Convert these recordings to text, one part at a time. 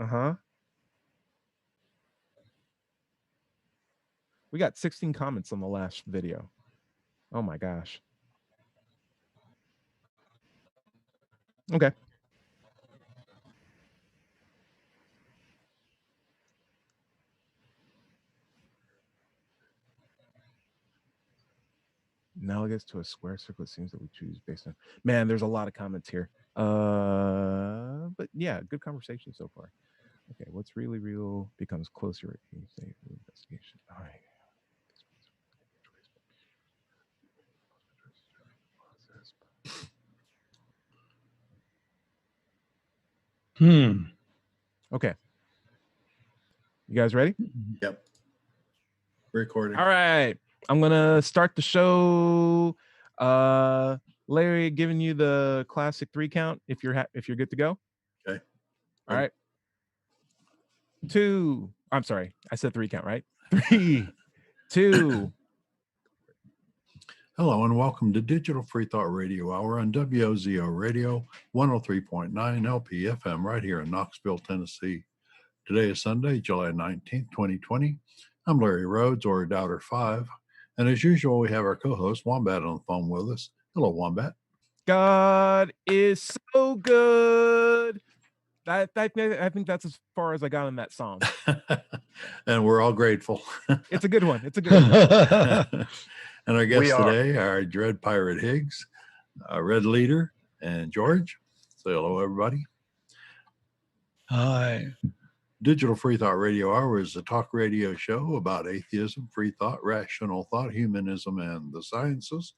Uh-huh. We got 16 comments on the last video. Oh my gosh. Okay. Analogous to a square circle, it seems that we choose based on. Man, there's a lot of comments here. But yeah, good conversation so far. Okay, what's really real becomes closer. Investigation. All right. Okay. You guys ready? Yep. Recording. All right. I'm gonna start the show. Larry, giving you the classic 3 count if you're good to go. Okay. All right. 2. I'm sorry. I said 3 count, right? 3, 2. Hello and welcome to Digital Free Thought Radio Hour on WOZO Radio 103.9 LPFM right here in Knoxville, Tennessee. Today is Sunday, July 19th, 2020. I'm Larry Rhodes, or Doubter 5. And as usual, we have our co-host Wombat on the phone with us. Hello, Wombat. God is so good. I think that's as far as I got in that song. And we're all grateful. It's a good one. It's a good one. And our guests today are Dread Pirate Higgs, Red Leader, and George. Say hello, everybody. Hi. Digital Free Thought Radio Hour is a talk radio show about atheism, free thought, rational thought, humanism, and the sciences.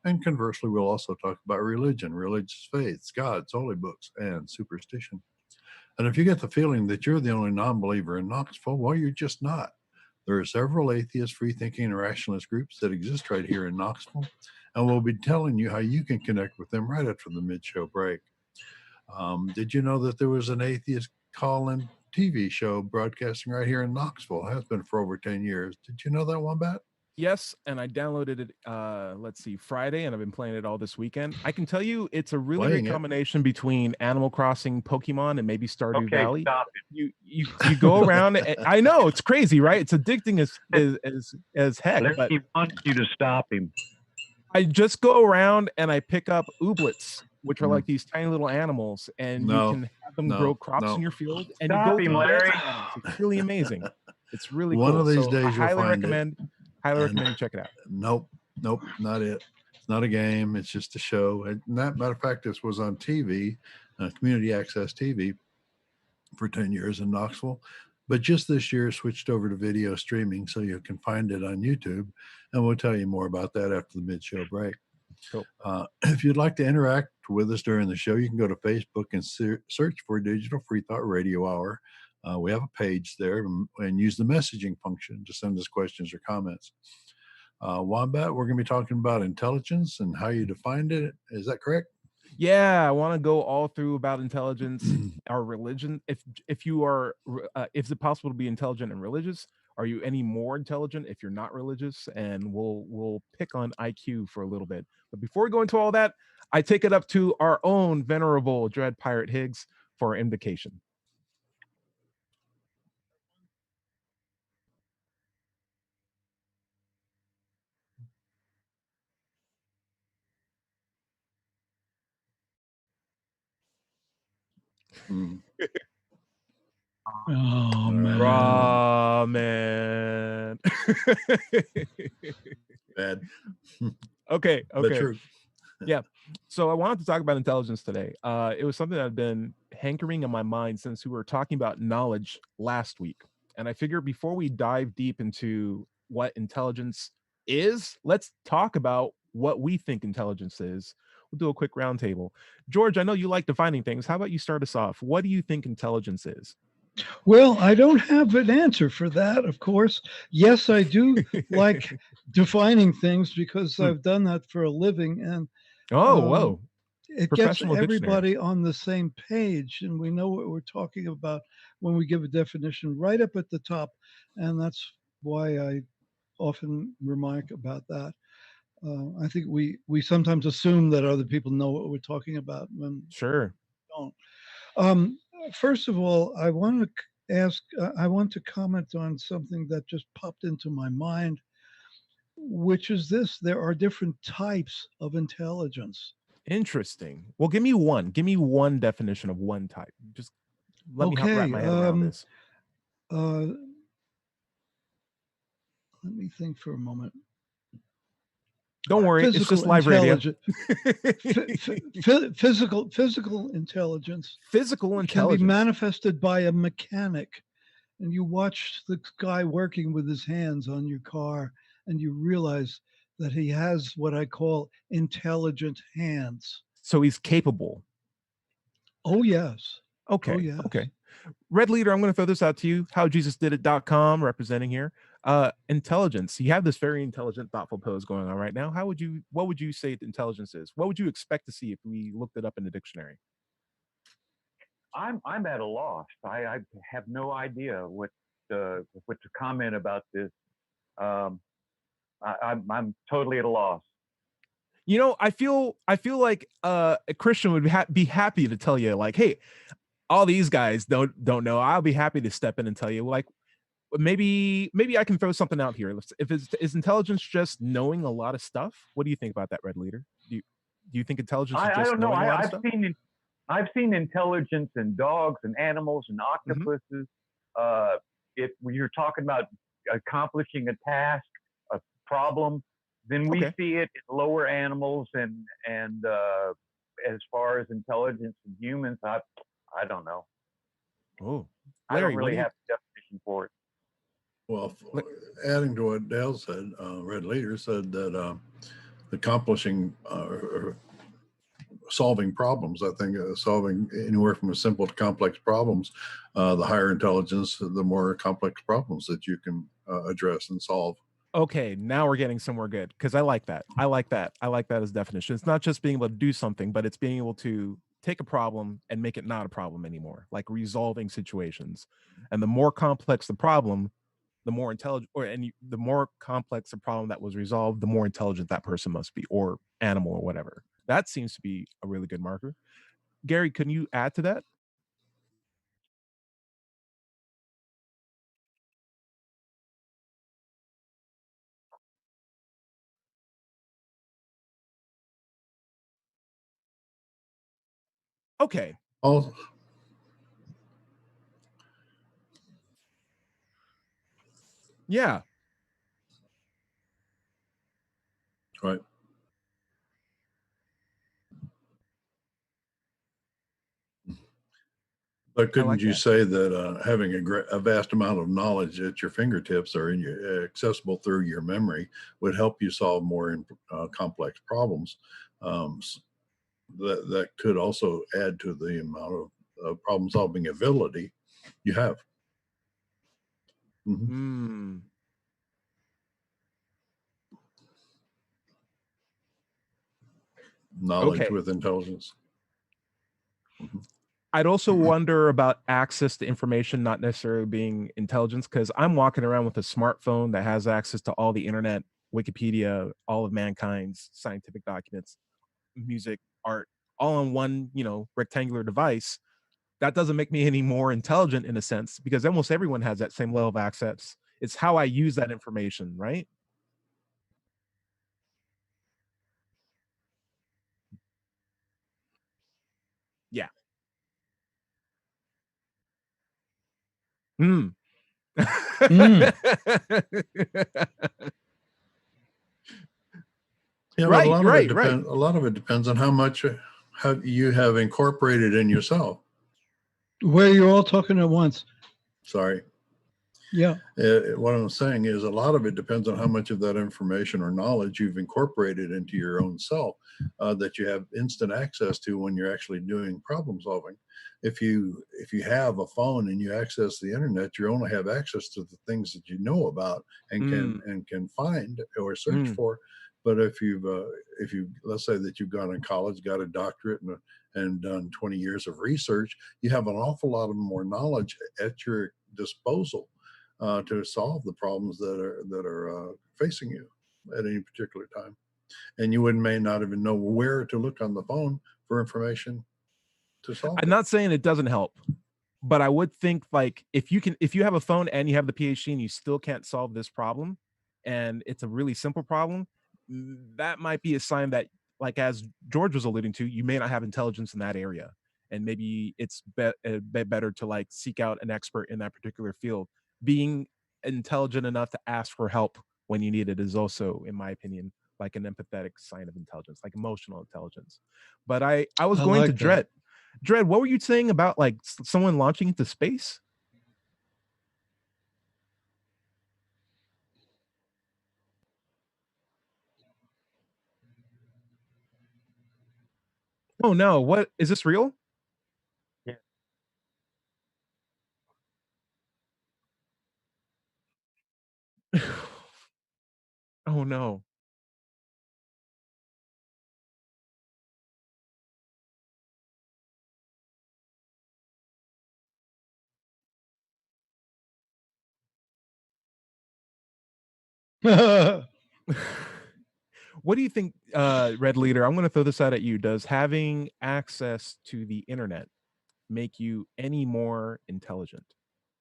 And conversely, we'll also talk about religion, religious faiths, gods, holy books, and superstition. And if you get the feeling that you're the only non-believer in Knoxville, well, you're just not. There are several atheist, free-thinking, and rationalist groups that exist right here in Knoxville, and we'll be telling you how you can connect with them right after the mid-show break. Did you know that there was an atheist call-in TV show broadcasting right here in Knoxville? It has been for over 10 years. Did you know that, Wombat? Yes, and I downloaded it, Friday, and I've been playing it all this weekend. I can tell you it's a really great combination between Animal Crossing, Pokemon, and maybe Stardew Valley. Stop it. You go around, I know, it's crazy, right? It's addicting as heck. Larry, he wants you to stop him. I just go around and I pick up ooblets, which are like these tiny little animals, and you can have them grow crops in your field. And Stop him, Larry. It's really amazing. It's really One cool. of these So days I you'll highly find recommend. Highly recommend you check it out. Nope, not it. It's not a game. It's just a show. And that matter of fact, this was on TV, community access TV, for 10 years in Knoxville. But just this year, switched over to video streaming, so you can find it on YouTube. And we'll tell you more about that after the mid-show break. Cool. If you'd like to interact with us during the show, you can go to Facebook and search for Digital Free Thought Radio Hour. We have a page there, and use the messaging function to send us questions or comments. Wombat, we're going to be talking about intelligence and how you defined it. Is that correct? Yeah, I want to go all through about intelligence, our religion. If you are, if it's possible to be intelligent and religious, are you any more intelligent if you're not religious? And we'll pick on IQ for a little bit. But before we go into all that, I take it up to our own venerable Dread Pirate Higgs for our invocation. Oh, man. Oh, man. Bad. Okay. But true. Yeah. So I wanted to talk about intelligence today. It was something that had been hankering in my mind since we were talking about knowledge last week. And I figured before we dive deep into what intelligence is, let's talk about what we think intelligence is. We'll do a quick roundtable. George, I know you like defining things. How about you start us off? What do you think intelligence is? Well, I don't have an answer for that, of course. Yes, I do like defining things because I've done that for a living. And whoa. It gets everybody on the same page, and we know what we're talking about when we give a definition right up at the top. And that's why I often remark about that. I think we sometimes assume that other people know what we're talking about when sure we don't. First of all, I want to ask, I want to comment on something that just popped into my mind, which is this: there are different types of intelligence. Interesting. Well, give me one. Give me one definition of one type. Just let me wrap Okay, my head around this. uh, let me think for a moment. Don't worry, it's just Physical live radio. intelligence, physical intelligence Physical can be intelligence. manifested by a mechanic, and you watch the guy working with his hands on your car, and you realize that he has what I call intelligent hands. So he's capable. Oh yes. Oh Okay. yes. Okay. Red Leader, I'm going to throw this out to you. HowJesusDidIt.com representing here. Intelligence. You have this very intelligent, thoughtful pose going on right now. What would you say intelligence is? What would you expect to see if we looked it up in the dictionary? I'm at a loss. I have no idea what to comment about this. Um, I'm totally at a loss. You know, I feel like a Christian would be happy to tell you, like, hey, all these guys don't know. I'll be happy to step in and tell you, like, maybe I can throw something out here. If is intelligence just knowing a lot of stuff? What do you think about that, Red Leader? Do you think intelligence is I just don't know. knowing a lot of stuff? I've seen intelligence in dogs and animals and Mm-hmm. octopuses. If you're talking about accomplishing a task, a problem, then we see it in lower animals and as far as intelligence in humans, I don't know. Oh, I don't Larry, really have a definition for it. Well, adding to what Dale said, Red Leader said that accomplishing or solving problems, I think solving anywhere from a simple to complex problems, the higher intelligence, the more complex problems that you can address and solve. Okay, now we're getting somewhere good because I like that. I like that as definition. It's not just being able to do something, but it's being able to take a problem and make it not a problem anymore, like resolving situations. And the more complex the problem, the more intelligent, the more complex the problem that was resolved, the more intelligent that person must be, or animal, or whatever. That seems to be a really good marker. Gary, can you add to that? Okay. Oh, yeah. Right. But couldn't you say that having a vast amount of knowledge at your fingertips or accessible through your memory would help you solve more complex problems? That could also add to the amount of problem-solving ability you have. Mm-hmm. Knowledge with intelligence. Mm-hmm. I'd also wonder about access to information, not necessarily being intelligence, because I'm walking around with a smartphone that has access to all the internet, Wikipedia, all of mankind's scientific documents, music, art, all on one, rectangular device. That doesn't make me any more intelligent in a sense, because almost everyone has that same level of access. It's how I use that information, right? Yeah. Mm. Yeah, but a lot of it depends on how much you have incorporated in yourself. Where you're all talking at once. Sorry. Yeah. What I'm saying is a lot of it depends on how much of that information or knowledge you've incorporated into your own self that you have instant access to when you're actually doing problem solving. If you have a phone and you access the internet, you only have access to the things that you know about and can find or search for. But if you let's say that you've gone in college, got a doctorate and done 20 years of research, you have an awful lot of more knowledge at your disposal to solve the problems that are facing you at any particular time. And you may not even know where to look on the phone for information to solve. I'm not saying it doesn't help. But I would think, like, if you have a phone and you have the PhD and you still can't solve this problem, and it's a really simple problem, that might be a sign that, like as George was alluding to, you may not have intelligence in that area, and maybe it's better to like seek out an expert in that particular field. Being intelligent enough to ask for help when you need it is also, in my opinion, like an empathetic sign of intelligence, like emotional intelligence. But I was I going to like that. Dread, what were you saying about like someone launching into space? Oh no, what is this real? Yeah. Oh no. What do you think, Red Leader? I'm going to throw this out at you. Does having access to the internet make you any more intelligent?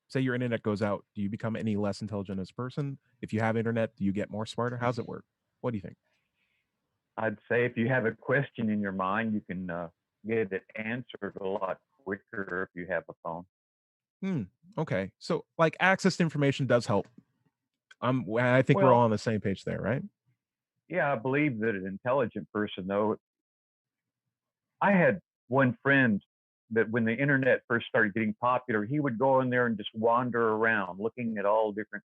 Say your internet goes out, do you become any less intelligent as a person? If you have internet, do you get more smarter? How's it work? What do you think? I'd say if you have a question in your mind, you can get it answered a lot quicker if you have a phone. Hmm. Okay. So, like, access to information does help. I think we're all Well, on the same page there, right? yeah, I believe that an intelligent person, though, I had one friend that when the internet first started getting popular, he would go in there and just wander around looking at all different.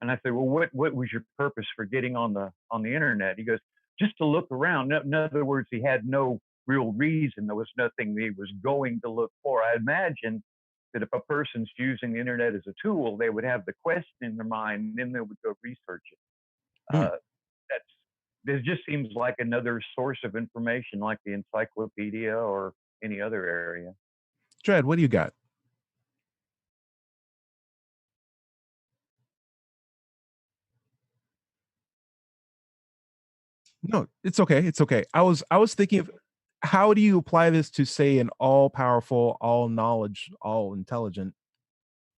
And I said, well, what was your purpose for getting on the internet? He goes, just to look around. In other words, he had no real reason. There was nothing he was going to look for. I imagine that if a person's using the internet as a tool, they would have the question in their mind, and then they would go research it. Hmm. That's This just seems like another source of information, like the encyclopedia or any other area. Dread, what do you got? No, it's okay. It's okay. I was thinking of how do you apply this to say an all powerful, all knowledge, all intelligent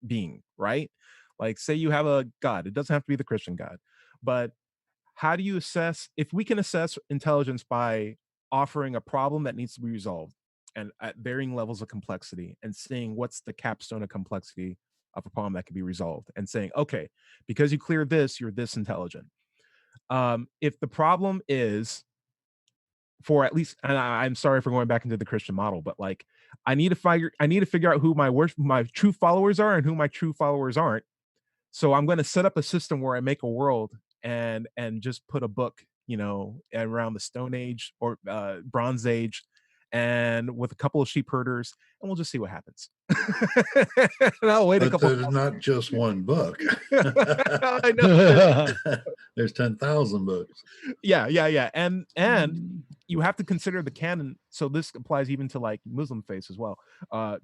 being, right? Like say you have a God. It doesn't have to be the Christian God. But how do you assess if we can assess intelligence by offering a problem that needs to be resolved and at varying levels of complexity and seeing what's the capstone of complexity of a problem that can be resolved and saying, okay, because you cleared this, you're this intelligent. If the problem is for at least, and I'm sorry for going back into the Christian model, but like I need to figure out who my true followers are and who my true followers aren't. So I'm going to set up a system where I make a world and just put a book, around the Stone Age or Bronze Age, and with a couple of sheep herders, and we'll just see what happens. And I'll wait a But couple. there's not just one book. I know. There's 10,000 books. Yeah, and you have to consider the canon. So this applies even to like Muslim faiths as well.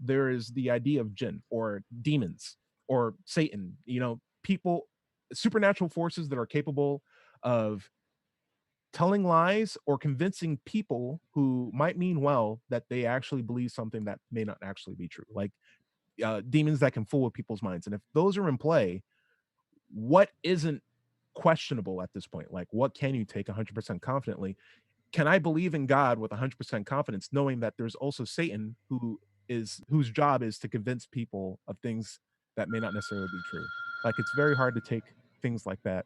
There is the idea of jinn or demons or Satan. People, supernatural forces that are capable of telling lies or convincing people who might mean well that they actually believe something that may not actually be true. Like demons that can fool with people's minds. And if those are in play, what isn't questionable at this point? Like, what can you take 100% confidently? Can I believe in God with 100% confidence, knowing that there's also Satan whose job is to convince people of things that may not necessarily be true? Like, it's very hard to take things like that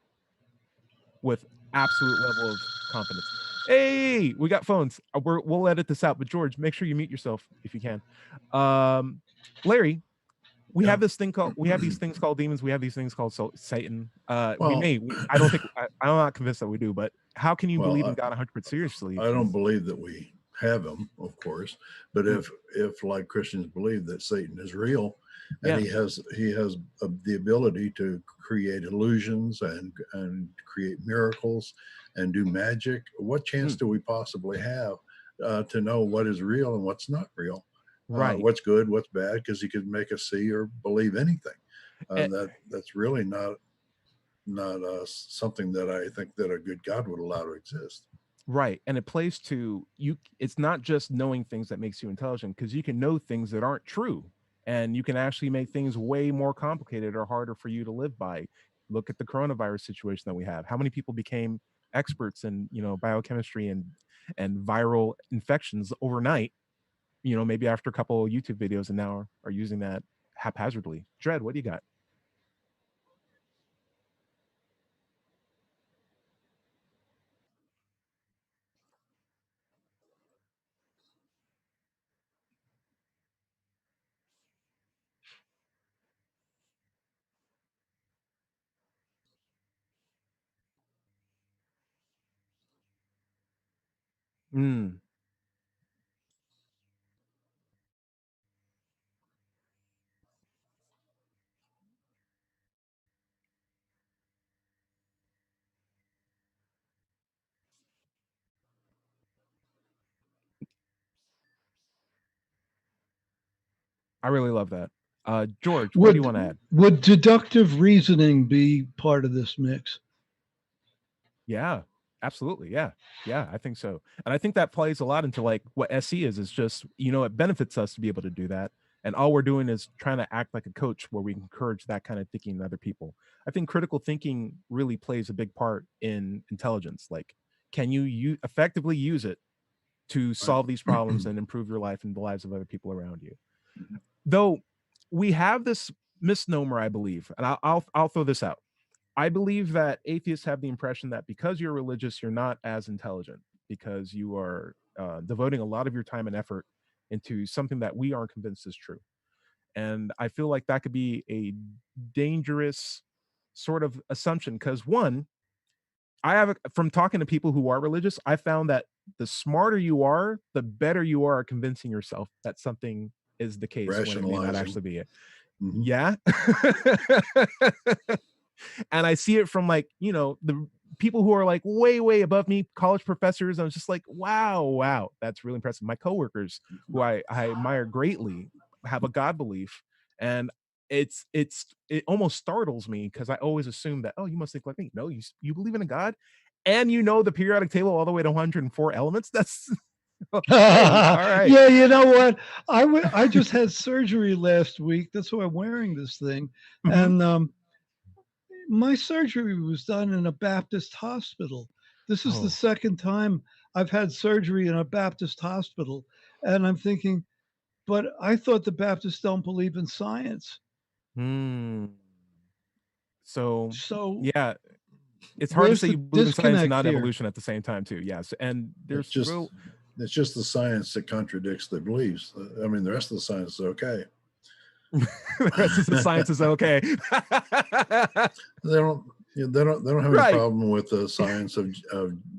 with absolute level of confidence. Hey, we got phones. We'll edit this out, but George, make sure you mute yourself if you can. Larry, Yeah. we have these things called demons. We have these things called Satan. Well, I don't think I'm not convinced that we do, but how can you believe in well, God 100% seriously I if don't you? believe that we have them, of course, but Mm, if like Christians believe that Satan is real, and yeah. he has the ability to create illusions and create miracles and do magic, what chance Mm, do we possibly have to know what is real and what's not real, right. what's good, what's bad? Because he could make us see or believe anything. Eh, That's really not something that I think that a good God would allow to exist. right. And it plays to you. It's not just knowing things that makes you intelligent because you can know things that aren't true and you can actually make things way more complicated or harder for you to live by. Look at the coronavirus situation that we have. How many people became experts in, biochemistry and viral infections overnight, maybe after a couple of YouTube videos, and now are using that haphazardly. Dread, what do you got? Mm, I really love that. George, what do you Would want to add? would deductive reasoning be part of this mix? Yeah, absolutely. Yeah. Yeah, I think so. And I think that plays a lot into like what SE is. It's just, it benefits us to be able to do that. And all we're doing is trying to act like a coach where we encourage that kind of thinking in other people. I think critical thinking really plays a big part in intelligence. Like, can you effectively use it to Right. solve these problems and improve your life and the lives of other people around you? Though we have this misnomer, I believe, and I'll throw this out. I believe that atheists have the impression that because you're religious, you're not as intelligent because you are devoting a lot of your time and effort into something that we aren't convinced is true. And I feel like that could be a dangerous sort of assumption because one, from talking to people who are religious, I found that the smarter you are, the better you are at convincing yourself that something is the case when it may not Rationalizing. actually be it. Mm-hmm. Yeah. And I see it from like, the people who are like way, way above me, college professors. I was just like, wow, that's really impressive. My coworkers, who I admire greatly, have a God belief. And it almost startles me because I always assume that, oh, you must think like me. No, you believe in a God and the periodic table all the way to 104 elements. That's okay. All right. Yeah, you know what? I just had surgery last week. That's why I'm wearing this thing. Mhm. And my surgery was done in a Baptist hospital. This is the Oh. second time I've had surgery in a Baptist hospital. And I'm thinking, but I thought the Baptists don't believe in science. Hmm. So So yeah, it's hard to where's say you the believe in science and disconnect not here? evolution at the same time too. Yes, and It's there's just real. it's just the science that contradicts the beliefs. I mean, the rest of the science is okay. The rest of the science is okay. They don't. They don't have any Right. problem with the science of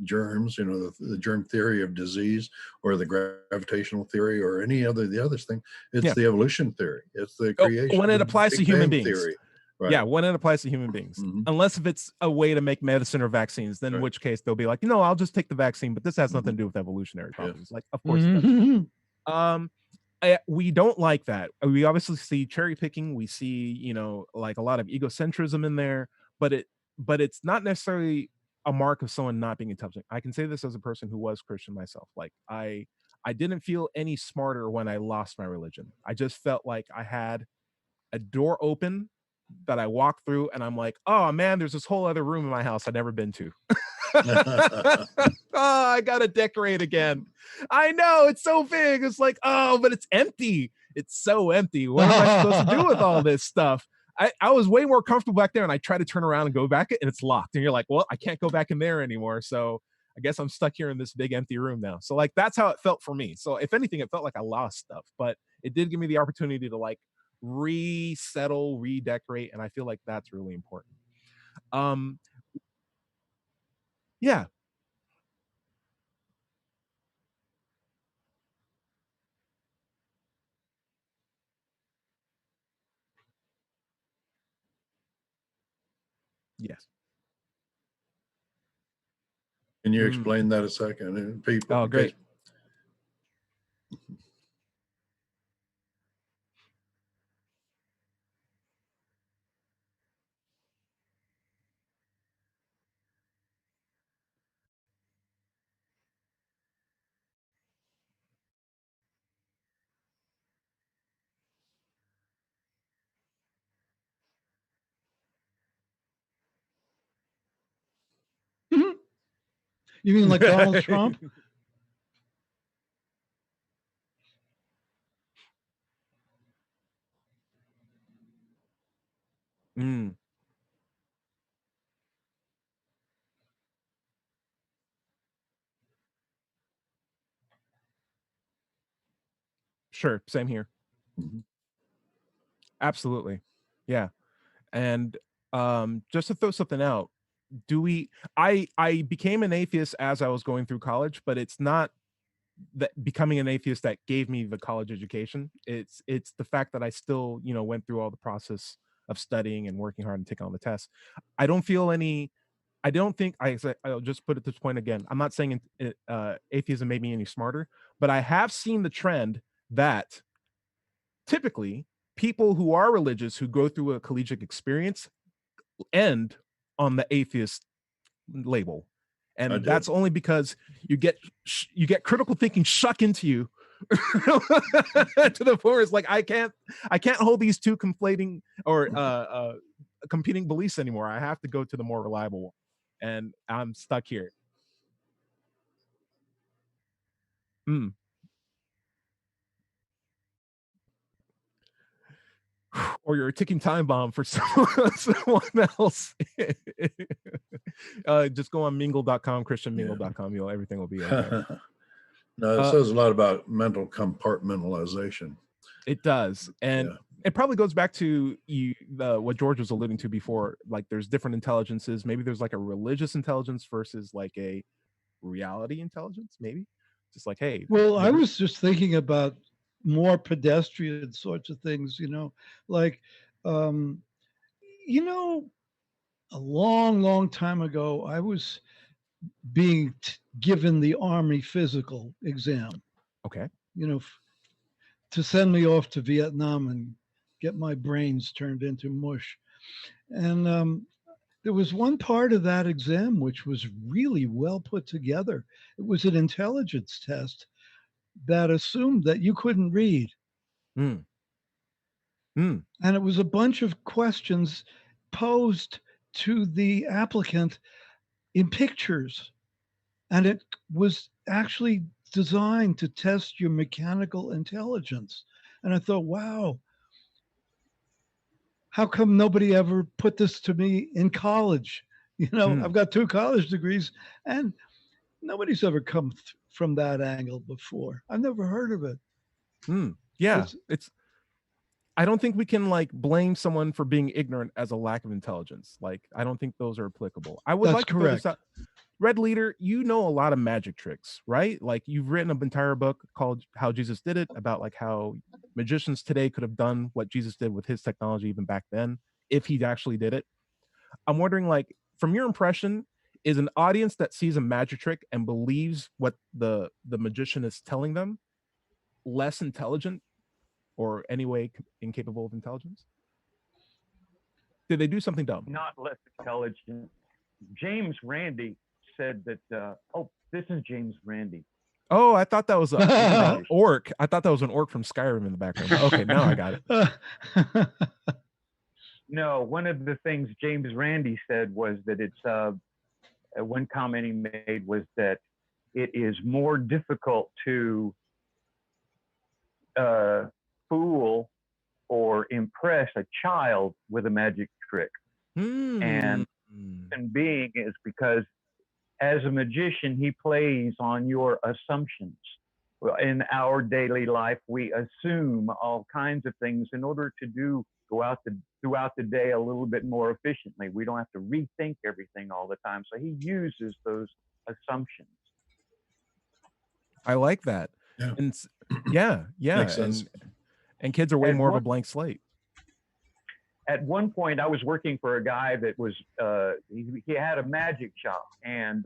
germs. The germ theory of disease, or the gravitational theory, or the others thing. It's Yeah. the evolution theory. It's the Oh, creation. when it The applies to Big human Bang beings. theory. Right. Yeah, when it applies to human beings. Mm-hmm. Unless if it's a way to make medicine or vaccines, then in Right. which case they'll be like, I'll just take the vaccine, but this has nothing to do with evolutionary Yeah. problems. Like, of course it does. Mm-hmm. We don't like that. We obviously see cherry picking. We see, like a lot of egocentrism in there, but it's not necessarily a mark of someone not being intelligent. I can say this as a person who was Christian myself. Like I didn't feel any smarter when I lost my religion. I just felt like I had a door open that I walked through and I'm like, oh man, there's this whole other room in my house I've never been to. Oh, I gotta decorate again. I know it's so big. It's like, oh, but it's empty. It's so empty. What am I supposed to do with all this stuff? I was way more comfortable back there and I try to turn around and go back and it's locked. And you're like, well, I can't go back in there anymore. So I guess I'm stuck here in this big empty room now. So like that's how it felt for me. So if anything, it felt like I lost stuff, but it did give me the opportunity to like resettle, redecorate, and I feel like that's really important. Um, yeah, yes. Can you Mm. explain that a second? People, Oh, in case. great. You mean like Donald Trump? Mm. Sure, same here. Mhm. Absolutely. Yeah. And just to throw something out, do we I became an atheist as I was going through college, but it's not that becoming an atheist that gave me the college education. It's the fact that I still, went through all the process of studying and working hard and taking on the tests. I don't feel any I don't think I'll just put it this point again. I'm not saying atheism made me any smarter, but I have seen the trend that typically people who are religious who go through a collegiate experience end on the atheist label. I And did. that's only because you get critical thinking shuck into you to the point where it's like I can't hold these two conflating or competing beliefs anymore. I have to go to the more reliable one, and I'm stuck here. Mm. Or you're a ticking time bomb for someone else. Just go on mingle.com, christianmingle.com. Everything will be okay. No, it says a lot about mental compartmentalization. It does. And it probably goes back to what George was alluding to before. Like there's different intelligences. Maybe there's like a religious intelligence versus like a reality intelligence, maybe. Just like, hey. Well, I was just thinking about more pedestrian sorts of things, like, um, a long, long time ago, I was being given the Army physical exam. Okay. To send me off to Vietnam and get my brains turned into mush. And there was one part of that exam which was really well put together. It was an intelligence test that assumed that you couldn't read. Mm. Mm. And it was a bunch of questions posed to the applicant in pictures. And it was actually designed to test your mechanical intelligence. And I thought, wow, how come nobody ever put this to me in college? I've got 2 college degrees and nobody's ever come from that angle before. I've never heard of it. Yeah. I don't think we can like blame someone for being ignorant as a lack of intelligence. Like, I don't think those are applicable. I would That's like to throw this correct. out. Red Leader, you know a lot of magic tricks, right? Like you've written an entire book called How Jesus Did It, about like how magicians today could have done what Jesus did with his technology even back then, if he actually did it. I'm wondering, like, from your impression, is an audience that sees a magic trick and believes what the magician is telling them less intelligent or anyway incapable of intelligence? Did they do something dumb? Not less intelligent. James Randi said that, this is James Randi. Oh, I thought that was an orc. I thought that was an orc from Skyrim in the background. Okay, now I got it. No, one of the things James Randi said was that it's one comment he made was that it is more difficult to fool or impress a child with a magic trick. And being is because as a magician, he plays on your assumptions. Well, in our daily life, we assume all kinds of things in order to throughout the day a little bit more efficiently. We don't have to rethink everything all the time. So he uses those assumptions. I like that. Yeah. And yeah. Makes sense. And kids are way more of a blank slate. At one point, I was working for a guy that was he had a magic shop, and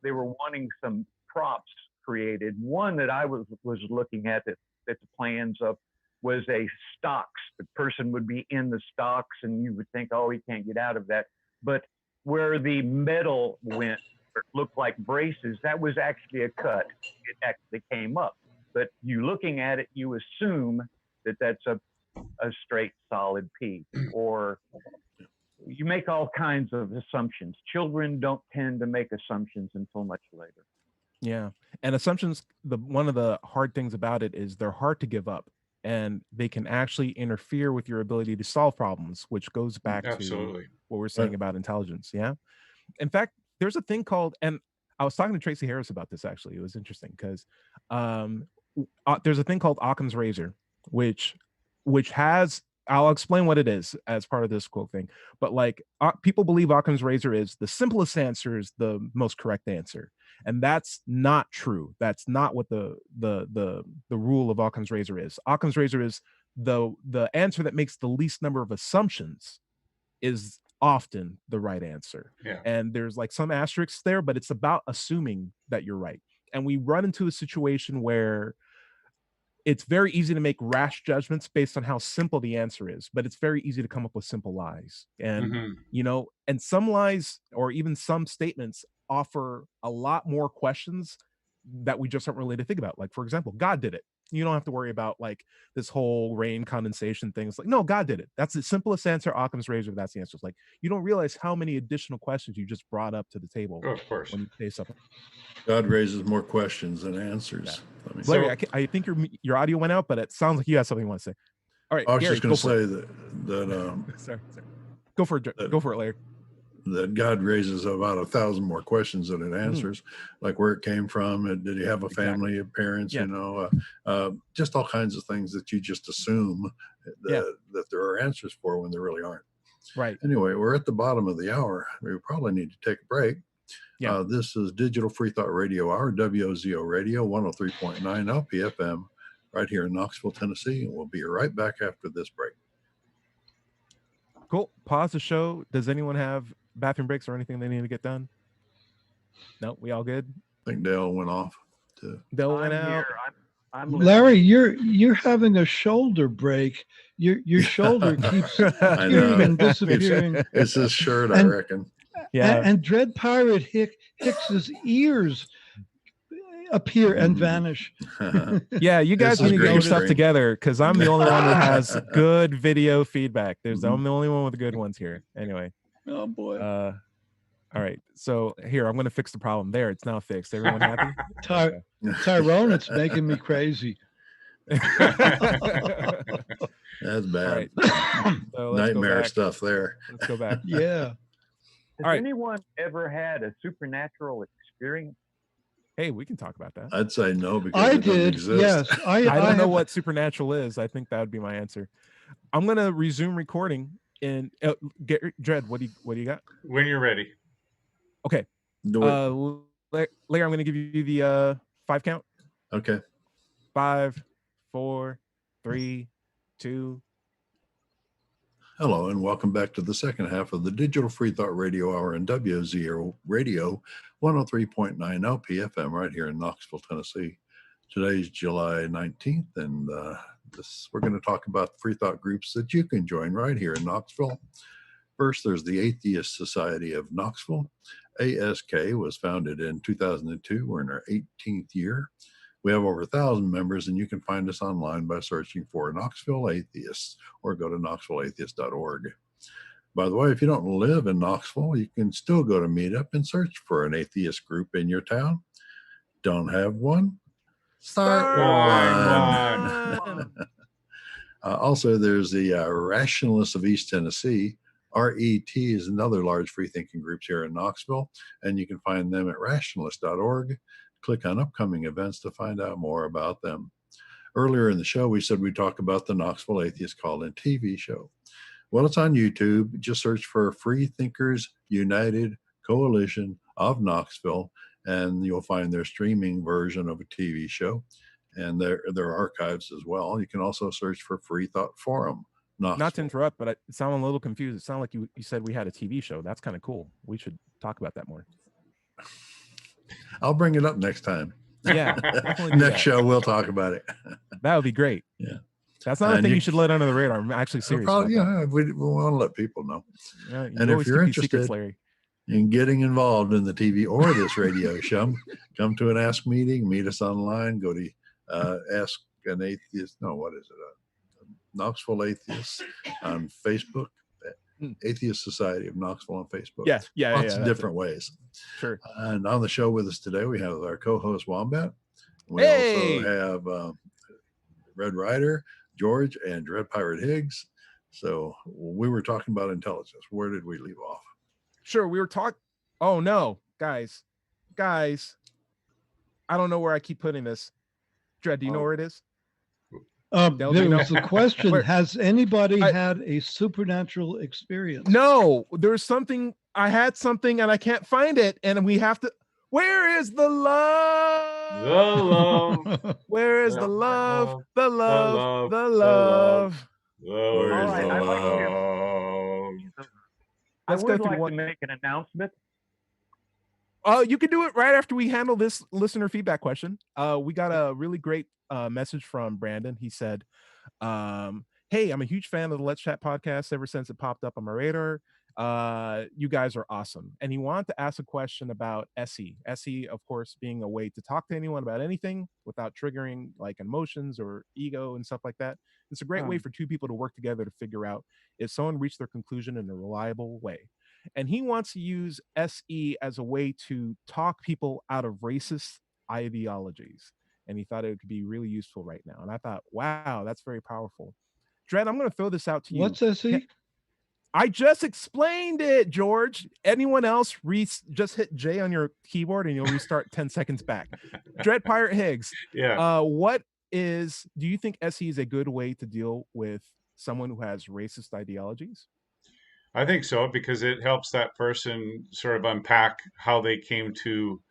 they were wanting some props created. One that I was looking at that the plans of was a stocks. The person would be in the stocks, and you would think, oh, he can't get out of that. But where the metal went, it looked like braces. That was actually a cut. It actually came up. But you looking at it, you assume that that's a straight solid piece, or you make all kinds of assumptions. Children don't tend to make assumptions until much later. Yeah. And assumptions, one of the hard things about it is they're hard to give up, and they can actually interfere with your ability to solve problems, which goes back to what we're saying about intelligence. Yeah. In fact, there's a thing called, and I was talking to Tracy Harris about this actually. It was interesting because there's a thing called Occam's razor, which has, I'll explain what it is as part of this quote thing. But like people believe Occam's razor is the simplest answer is the most correct answer, and that's not true. That's not what the rule of Occam's razor is. Occam's razor is the answer that makes the least number of assumptions is often the right answer. Yeah. And there's like some asterisks there, but it's about assuming that you're right. And we run into a situation where it's very easy to make rash judgments based on how simple the answer is, but it's very easy to come up with simple lies. And, and some lies or even some statements offer a lot more questions that we just aren't really to think about. Like, for example, God did it. You don't have to worry about like this whole rain condensation thing. It's like, no, God did it. That's the simplest answer. Occam's razor. That's the answer. It's like, you don't realize how many additional questions you just brought up to the table. Of course. When you say something. God raises more questions than answers. Yeah. Larry, I think your audio went out, but it sounds like you have something you want to say. All right. I was Gary, just going to say that sorry. Go for it. Go for it, Larry. That God raises about 1,000 more questions than it answers, like where it came from, and did he have a family of parents, just all kinds of things that you just assume that there are answers for when there really aren't. Right. Anyway, we're at the bottom of the hour. We probably need to take a break. Yeah. This is Digital Free Thought Radio Hour, WOZO Radio, 103.9 LPFM, right here in Knoxville, Tennessee. And we'll be right back after this break. Cool. Pause the show. Does anyone have bathroom breaks or anything they need to get done? No, we all good? I think Dale went off. Dale went out. Here. I'm Larry, you're having a shoulder break. Your shoulder keeps appearing and disappearing. It's his shirt, I reckon. Yeah. And Dread Pirate Hicks's ears appear and vanish. Yeah, you guys need to get your stuff together because I'm the only one that has good video feedback. I'm the only one with the good ones here. Anyway. Oh boy. All right. So here, I'm going to fix the problem. There, it's now fixed. Everyone happy? Tyrone, it's making me crazy. That's bad. Right. So nightmare stuff there. Let's go back. Yeah. Has anyone ever had a supernatural experience? Hey, we can talk about that. I'd say no because I it did. exist. Yes, I don't know what supernatural is. I think that would be my answer. I'm gonna resume recording. And Dred, what do you got? When you're ready. Okay. Larry, I'm gonna give you the 5 count. Okay. 5, 4, 3, 2. Hello, and welcome back to the second half of the Digital Free Thought Radio Hour in WOZO Radio, 103.9 LPFM, right here in Knoxville, Tennessee. Today's July 19th, and we're going to talk about free thought groups that you can join right here in Knoxville. First, there's the Atheist Society of Knoxville. ASK was founded in 2002. We're in our 18th year. We have over 1,000 members, and you can find us online by searching for Knoxville Atheists or go to knoxvilleatheist.org. By the way, if you don't live in Knoxville, you can still go to Meetup and search for an atheist group in your town. Don't have one? Start one. Also, there's the Rationalists of East Tennessee. RET is another large free thinking group here in Knoxville, and you can find them at rationalist.org. Click on upcoming events to find out more about them. Earlier in the show, we said we'd talk about the Knoxville Atheist Call-In TV show. Well, it's on YouTube. Just search for Free Thinkers United Coalition of Knoxville, and you'll find their streaming version of a TV show. And there are archives as well. You can also search for Free Thought Forum. Knoxville. Not to interrupt, but it sounded a little confused. It sounded like you said we had a TV show. That's kind of cool. We should talk about that more. I'll bring it up next time. Yeah. Next show, we'll talk about it. That would be great. Yeah. That's not a thing you should let under the radar. I'm actually serious. We want to let people know. Yeah, and if you're interested in getting involved in the TV or this radio show, come to an Ask meeting, meet us online, go to Ask an Atheist. No, what is it? Knoxville Atheists on Facebook. Atheist Society of Knoxville on Facebook. Yeah. Lots of different ways. Sure. And on the show with us today, we have our co-host Wombat. We Hey! also have Red Rider, George, and Dread Pirate Higgs. So we were talking about intelligence. Where did we leave off? Sure, we were talking. Oh no, guys, I don't know where I keep putting this. Dread, do you know where it is? There was the question: has anybody had a supernatural experience? No, there's something. I had something, and I can't find it, and we have to. Where is the love? The love. Where is the love? The love. The love. Where is the love? I would like to make an announcement. You can do it right after we handle this listener feedback question. We got a really great message from Brandon. He said, hey, I'm a huge fan of the Let's Chat podcast ever since it popped up on my radar. You guys are awesome. And he wanted to ask a question about SE. SE, of course, being a way to talk to anyone about anything without triggering like emotions or ego and stuff like that. It's a great way for two people to work together to figure out if someone reached their conclusion in a reliable way. And he wants to use SE as a way to talk people out of racist ideologies. And he thought it could be really useful right now. And I thought, wow, that's very powerful. Dread, I'm going to throw this out to you. What's SE? I just explained it, George. Anyone else, just hit J on your keyboard and you'll restart 10 seconds back. Dread Pirate Higgs. Yeah. Do you think SE is a good way to deal with someone who has racist ideologies? I think so, because it helps that person sort of unpack how they came to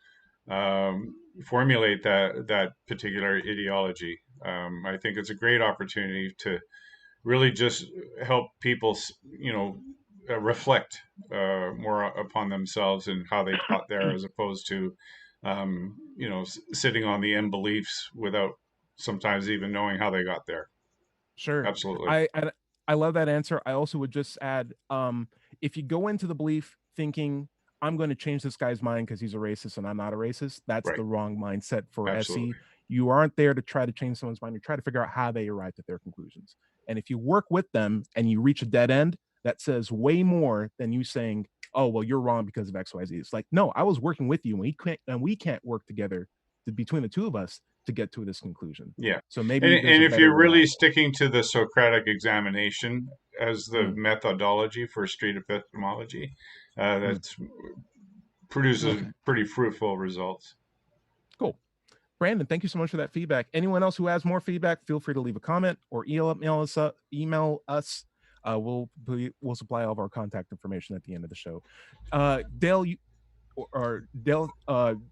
formulate that particular ideology. I think it's a great opportunity to really just help people, reflect more upon themselves and how they got there, as opposed to, sitting on the end beliefs without sometimes even knowing how they got there. Sure. Absolutely. I love that answer. I also would just add, if you go into the belief thinking, I'm going to change this guy's mind because he's a racist and I'm not a racist, that's the wrong mindset for SE. You aren't there to try to change someone's mind. You try to figure out how they arrived at their conclusions. And if you work with them and you reach a dead end, that says way more than you saying, oh, well, you're wrong because of X, Y, Z. It's like, no, I was working with you and we can't work together between the two of us to get to this conclusion. Yeah. So maybe and if you're really sticking to the Socratic examination as the methodology for street epistemology, that's produces pretty fruitful results. Cool. Brandon, thank you so much for that feedback. Anyone else who has more feedback, feel free to leave a comment or email us. We'll supply all of our contact information at the end of the show. Dale,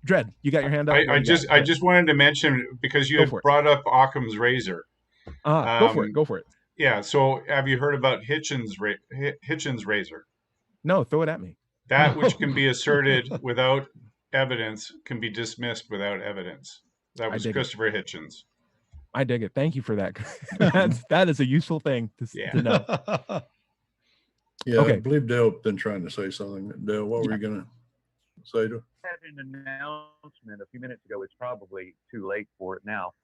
Dread, you got your hand up? I just wanted to mention, because you have brought up Occam's razor. Go for it. Yeah. So have you heard about Hitchens' razor? No, throw it at me. That which can be asserted without evidence can be dismissed without evidence. That was Christopher Hitchens. I dig it. Thank you for that. that is a useful thing to know. Yeah, okay. I believe Dale been trying to say something. Dale, what were you going to say to? I had an announcement a few minutes ago. It's probably too late for it now.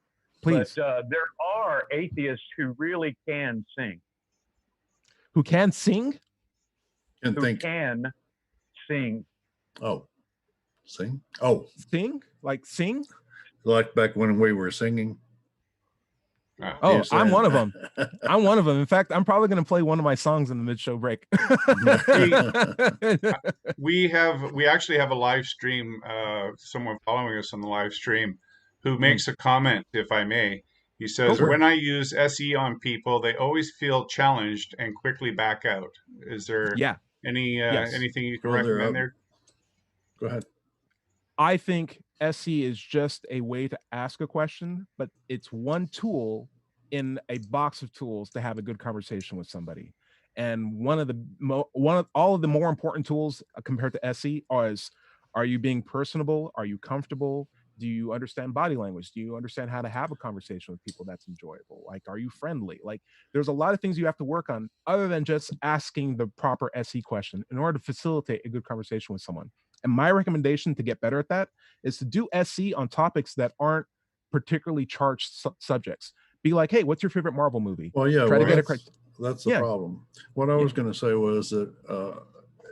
Please. But there are atheists who really can sing. Who can sing? Can sing. Oh, sing? Oh. Sing? Like sing? Like back when we were singing. Oh, I'm one of them. I'm one of them. In fact, I'm probably going to play one of my songs in the mid-show break. we actually have a live stream, someone following us on the live stream who makes a comment, if I may. He says, when I use SE on people, they always feel challenged and quickly back out. Is there anything you can recommend there? Go ahead. I think SE is just a way to ask a question, but it's one tool in a box of tools to have a good conversation with somebody. And one of all of the more important tools compared to SE is, are you being personable? Are you comfortable? Do you understand body language? Do you understand how to have a conversation with people that's enjoyable? Like, are you friendly? Like, there's a lot of things you have to work on other than just asking the proper SE question in order to facilitate a good conversation with someone. And my recommendation to get better at that is to do SE on topics that aren't particularly charged subjects. Be like, hey, what's your favorite Marvel movie? Well, yeah, That's the Yeah. problem. What I was going to say was that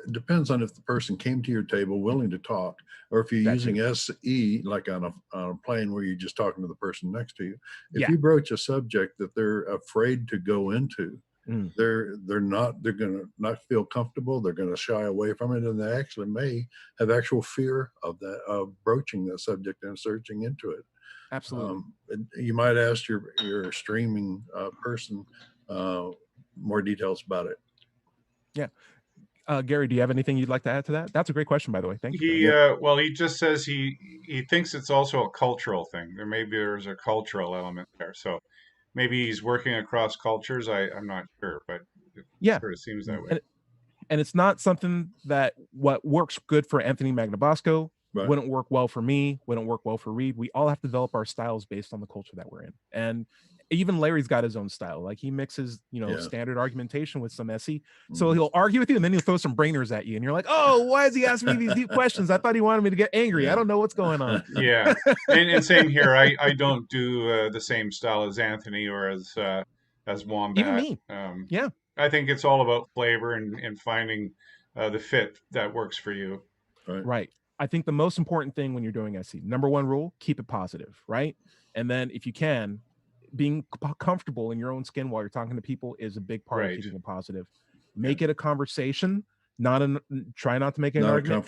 it depends on if the person came to your table willing to talk, or if you're using SE, like on a plane where you're just talking to the person next to you. If you broach a subject that they're afraid to go into, they're going to not feel comfortable. They're going to shy away from it, and they actually may have actual fear of broaching that subject and searching into it. Absolutely. You might ask your streaming person more details about it. Yeah. Gary, do you have anything you'd like to add to that? That's a great question, by the way. Thank you. Well, he just says he thinks it's also a cultural thing. There's a cultural element there. So maybe he's working across cultures. I'm not sure, but it sort of seems that way. And it's not something that what works good for Anthony Magnabosco wouldn't work well for me, wouldn't work well for Reed. We all have to develop our styles based on the culture that we're in. And even Larry's got his own style. Like he mixes, standard argumentation with some SE. So he'll argue with you and then he'll throw some brainers at you. And you're like, oh, why is he asking me these deep questions? I thought he wanted me to get angry. I don't know what's going on. Yeah. And same here. I don't do the same style as Anthony or as Wombat. Even me. Yeah. I think it's all about flavor and finding the fit that works for you. Right. I think the most important thing when you're doing SE, number one rule, keep it positive, right? And then if you can, being comfortable in your own skin while you're talking to people is a big part of keeping it positive. Make it a conversation, try not to make it an argument.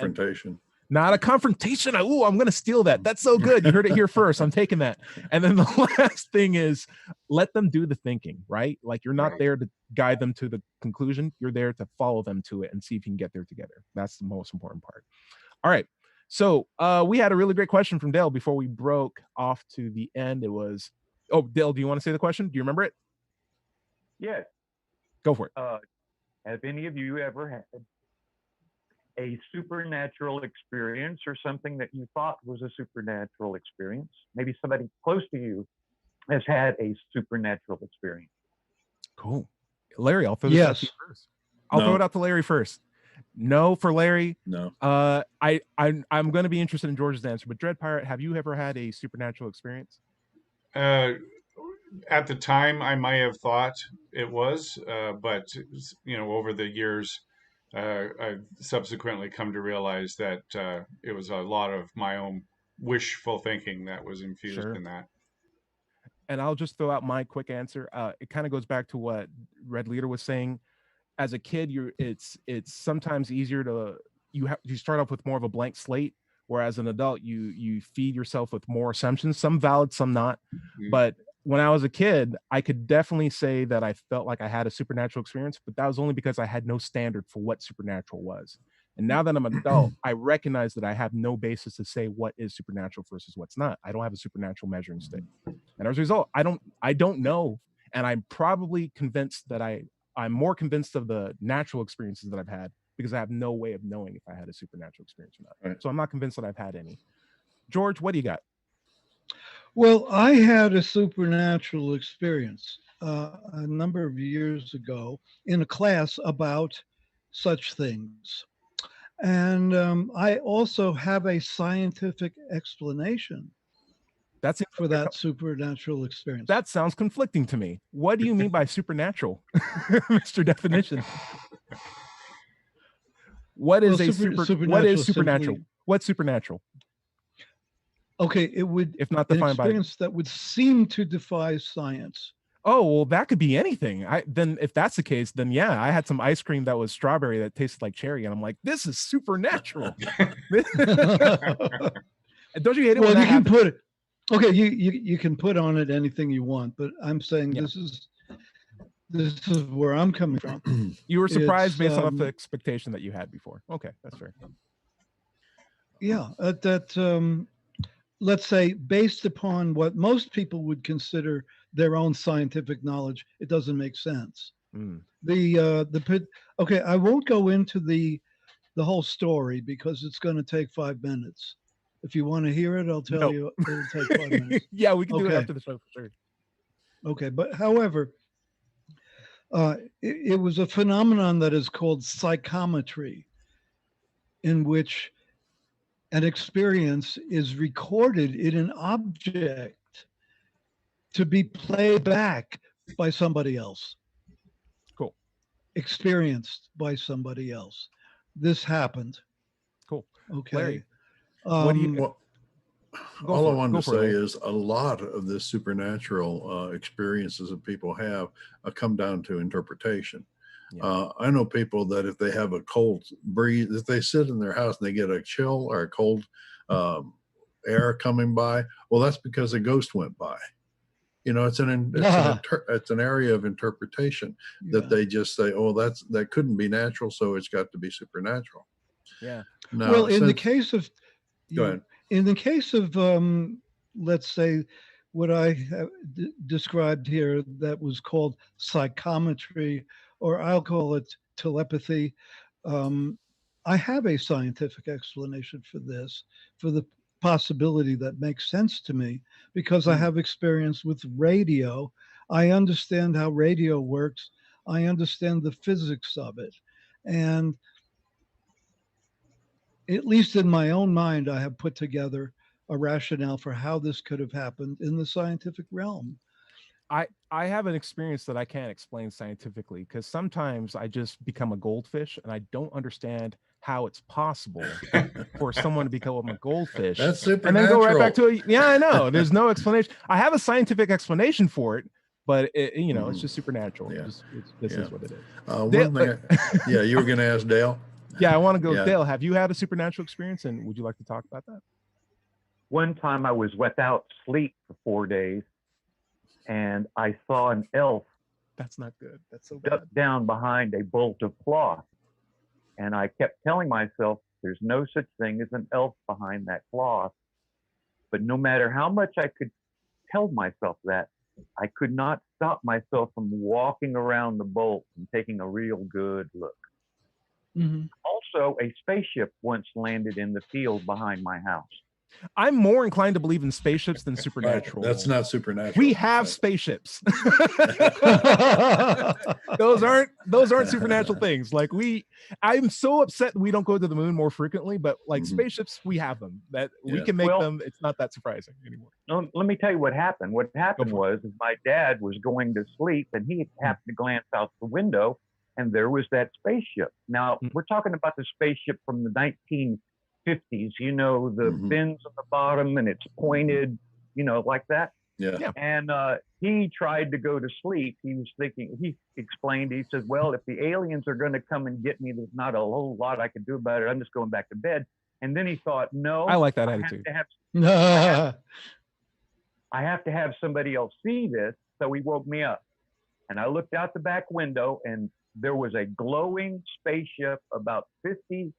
Not a confrontation. I'm going to steal that. That's so good. You heard it here first. I'm taking that. And then the last thing is let them do the thinking, right? Like you're not there to guide them to the conclusion. You're there to follow them to it and see if you can get there together. That's the most important part. All right. So we had a really great question from Dale before we broke off to the end. It was, Dale, do you want to say the question? Do you remember it? Yes. Go for it. Have any of you ever had a supernatural experience or something that you thought was a supernatural experience? Maybe somebody close to you has had a supernatural experience. Cool. Larry, I'll throw this out to you first. I'll throw it out to Larry first. No for Larry. No. I'm going to be interested in George's answer, but Dread Pirate, have you ever had a supernatural experience? At the time, I might have thought it was, but over the years, I've subsequently come to realize that it was a lot of my own wishful thinking that was infused in that. And I'll just throw out my quick answer. It kind of goes back to what Red Leader was saying. As a kid, it's sometimes easier to you start off with more of a blank slate, whereas an adult you feed yourself with more assumptions, some valid, some not. But when I was a kid, I could definitely say that I felt like I had a supernatural experience, but that was only because I had no standard for what supernatural was. And now that I'm an adult, I recognize that I have no basis to say what is supernatural versus what's not. I don't have a supernatural measuring stick. And as a result, I don't know. And I'm probably convinced that I'm more convinced of the natural experiences that I've had because I have no way of knowing if I had a supernatural experience or not. Right. So I'm not convinced that I've had any. George, what do you got? Well, I had a supernatural experience a number of years ago in a class about such things. And I also have a scientific explanation for that supernatural experience. That sounds conflicting to me. What do you mean by supernatural, Mr. Definition? What is what is supernatural? What's supernatural? Okay, it would if not defined an experience that would seem to defy science. Oh, well, that could be anything. Then if that's the case, then yeah, I had some ice cream that was strawberry that tasted like cherry, and I'm like, this is supernatural. Don't you hate it? Well, you can put it. Okay, you can put on it anything you want, but I'm saying this is where I'm coming from. You were surprised based on the expectation that you had before. Okay, that's fair. Yeah, let's say based upon what most people would consider their own scientific knowledge, it doesn't make sense. Okay, I won't go into the whole story because it's going to take 5 minutes. If you want to hear it, I'll tell you it'll take 5 minutes. Yeah, we can do it after the show for sure. Okay, but however, it was a phenomenon that is called psychometry, in which an experience is recorded in an object to be played back by somebody else. experienced by somebody else. This happened. Cool. Okay. Larry, what do you Well, go all I for it? wanted Go to for it, say Larry. is a lot of the supernatural experiences that people have come down to interpretation. Yeah. I know people that if they have a cold breeze, if they sit in their house and they get a chill or a cold um, air coming by, well, that's because a ghost went by. You know, it's an area of interpretation that Yeah. they just say, oh, that couldn't be natural, so it's got to be supernatural. Yeah. Well, Now, in the since case of go yeah, ahead. in the case of let's say what I have described here that was called psychometry, or I'll call it telepathy. Um, I have a scientific explanation for this, for the possibility that makes sense to me, because I Mm. have experience with radio. I understand how radio works. I understand the physics of it. And at least in my own mind, I have put together a rationale for how this could have happened in the scientific realm. I have an experience that I can't explain scientifically because sometimes I just become a goldfish and I don't understand how it's possible for someone to become a goldfish That's and then go right back supernatural. to it. Yeah, I know. There's no explanation. I have a scientific explanation for it, but it's just supernatural. Yeah. This Yeah. is what it is. One thing, yeah, you were going to ask Dale. Yeah, I want to go. Yeah. Dale, have you had a supernatural experience, and would you like to talk about that? One time I was without sleep for 4 days, and I saw an elf That's not good. That's so duck bad. down behind a bolt of cloth. And I kept telling myself, there's no such thing as an elf behind that cloth. But no matter how much I could tell myself that, I could not stop myself from walking around the bolt and taking a real good look. Mhm. Also, a spaceship once landed in the field behind my house. I'm more inclined to believe in spaceships than supernatural. That's not supernatural. We have spaceships. those aren't supernatural things. Like I'm so upset we don't go to the moon more frequently, but like spaceships, we have them. That we can make them. It's not that surprising anymore. Let me tell you what happened. What happened was my dad was going to sleep and he happened to glance out the window and there was that spaceship. Now, we're talking about the spaceship from the 1950s, the fins on the bottom and it's pointed, like that. Yeah. And he tried to go to sleep. He was thinking, he explained, he said, well, if the aliens are going to come and get me, there's not a whole lot I can do about it. I'm just going back to bed. And then he thought, no, I like that attitude. I have to have somebody else see this. So he woke me up. And I looked out the back window and there was a glowing spaceship about 50,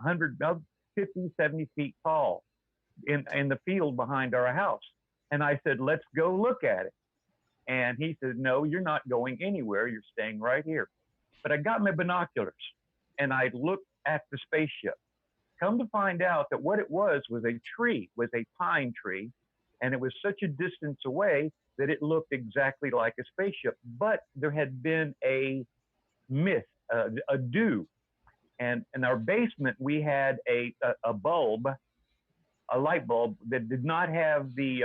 70 feet tall in the field behind our house. And I said, let's go look at it. And he said, no, you're not going anywhere. You're staying right here. But I got my binoculars and I looked at the spaceship. Come to find out that what it was a tree, was a pine tree. And it was such a distance away that it looked exactly like a spaceship. But there had been a mist, a dew. And in our basement, we had a bulb, a light bulb that did not have the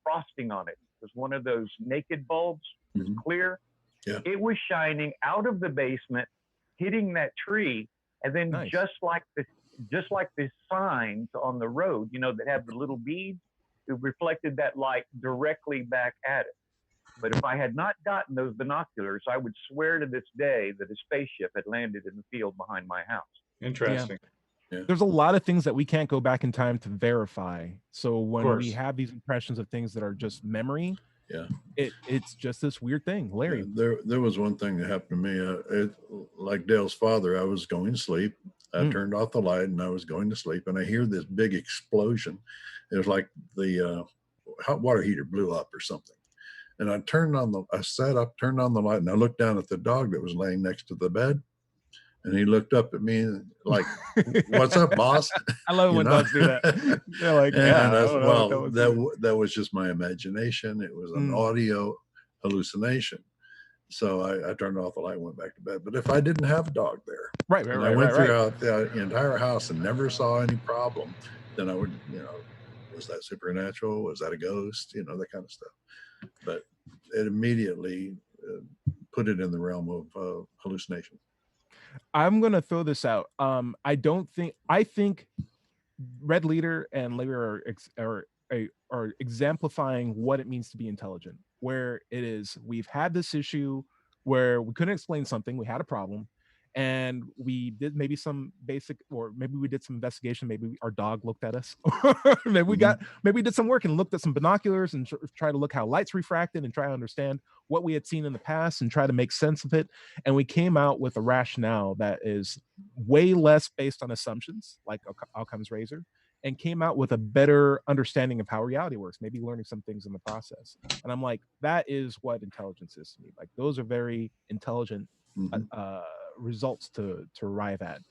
frosting on it. It was one of those naked bulbs. It was clear. Yeah. It was shining out of the basement, hitting that tree, and then just like the signs on the road, that have the little beads, it reflected that light directly back at it. But if I had not gotten those binoculars, I would swear to this day that a spaceship had landed in the field behind my house. Interesting. Yeah. There's a lot of things that we can't go back in time to verify. So when we have these impressions of things that are just memory, it's just this weird thing. Larry, there was one thing that happened to me. Like Dale's father, I was going to sleep. I turned off the light and I was going to sleep, and I hear this big explosion. It was like the hot water heater blew up or something. And I sat up, turned on the light, and I looked down at the dog that was laying next to the bed. And he looked up at me like, "What's up, boss?" I love when dogs do that. They're like, that was just my imagination. It was an audio hallucination. So I turned off the light and went back to bed. But if I didn't have a dog there, I went throughout the entire house and never saw any problem, then I would, was that supernatural? Was that a ghost? That kind of stuff. But it immediately put it in the realm of hallucination. I'm going to throw this out. I think Red Leader and Later are exemplifying what it means to be intelligent, where it is we've had this issue where we couldn't explain something, we had a problem, and we did maybe some basic, or maybe we did some investigation, maybe our dog looked at us, maybe we did some work and looked at some binoculars and try to look how light's refracted and try to understand what we had seen in the past and try to make sense of it. And we came out with a rationale that is way less based on assumptions, like Occam's razor, and came out with a better understanding of how reality works, maybe learning some things in the process. And I'm like, that is what intelligence is to me. Like, those are very intelligent results to arrive at.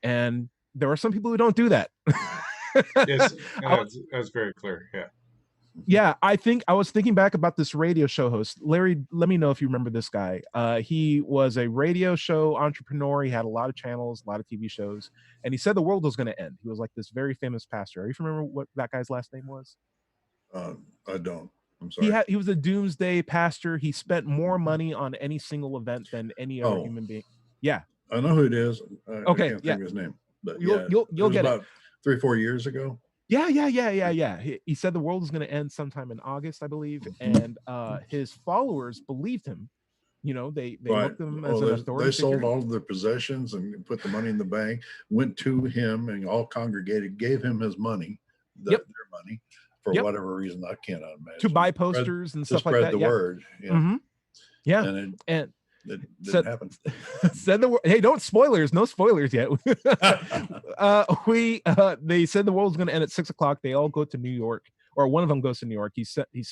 And there are some people who don't do that. Yes, that's very clear. Yeah. Yeah, I was thinking back about this radio show host, Larry. Let me know if you remember this guy. He was a radio show entrepreneur. He had a lot of channels, a lot of TV shows, and he said the world was going to end. He was like this very famous pastor. Are you remember what that guy's last name was? I don't. I'm sorry. He was a doomsday pastor. He spent more money on any single event than any other human being. Yeah, I know who it is. I can't think of his name, but you'll get about 3-4 years ago. Yeah. He said the world was going to end sometime in August, I believe, and his followers believed him. You know, they looked at him as an authority. They sold all of their possessions and put the money in the bank, went to him and all congregated, gave him his money, their money, for whatever reason. I cannot imagine. To buy posters and stuff like that. To spread the word. Yeah. Yeah. And it didn't happen. Said the hey, don't spoilers, no spoilers yet. They said the world was going to end at 6:00. They all go to New York, or one of them goes to New York. He spent his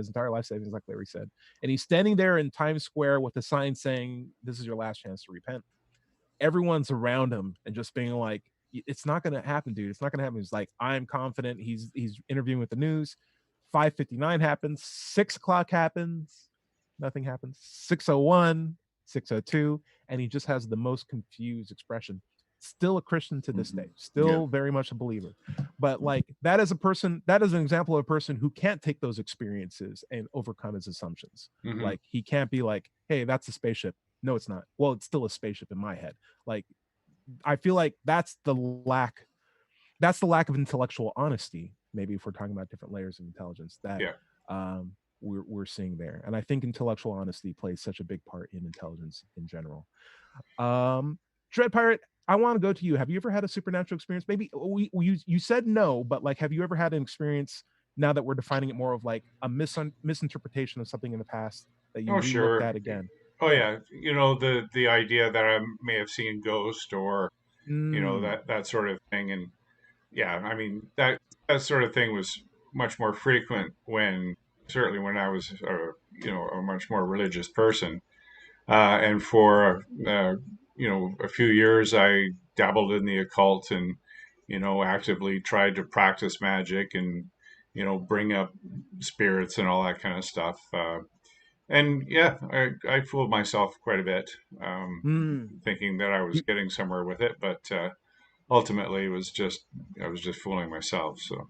entire life savings, like Larry said, and he's standing there in Times Square with a sign saying, "This is your last chance to repent." Everyone's around him and just being like, "It's not going to happen, dude. It's not going to happen." He's like, "I'm confident." He's interviewing with the news. 5:59 happens. 6:00 happens. Nothing happens. 6:01, 6:02, and he just has the most confused expression. Still a Christian to this day, still very much a believer. But like, that is an example of a person who can't take those experiences and overcome his assumptions. Like, he can't be like, "Hey, that's a spaceship." No, it's not. Well, it's still a spaceship in my head. Like, I feel like that's the lack of intellectual honesty, maybe, if we're talking about different layers of intelligence that we're seeing there. And I think intellectual honesty plays such a big part in intelligence in general. Dread Pirate, I want to go to you. Have you ever had a supernatural experience? Maybe you said no, but like, have you ever had an experience, now that we're defining it more, of like a misinterpretation of something in the past that you looked at again? Oh yeah, you know, the idea that I may have seen ghost, or you know, that sort of thing. And yeah, I mean, that sort of thing was much more frequent certainly when I was you know, a much more religious person, and for you know, a few years I dabbled in the occult and, you know, actively tried to practice magic and, you know, bring up spirits and all that kind of stuff. And yeah, I fooled myself quite a bit, thinking that I was getting somewhere with it, but ultimately I was just fooling myself. So,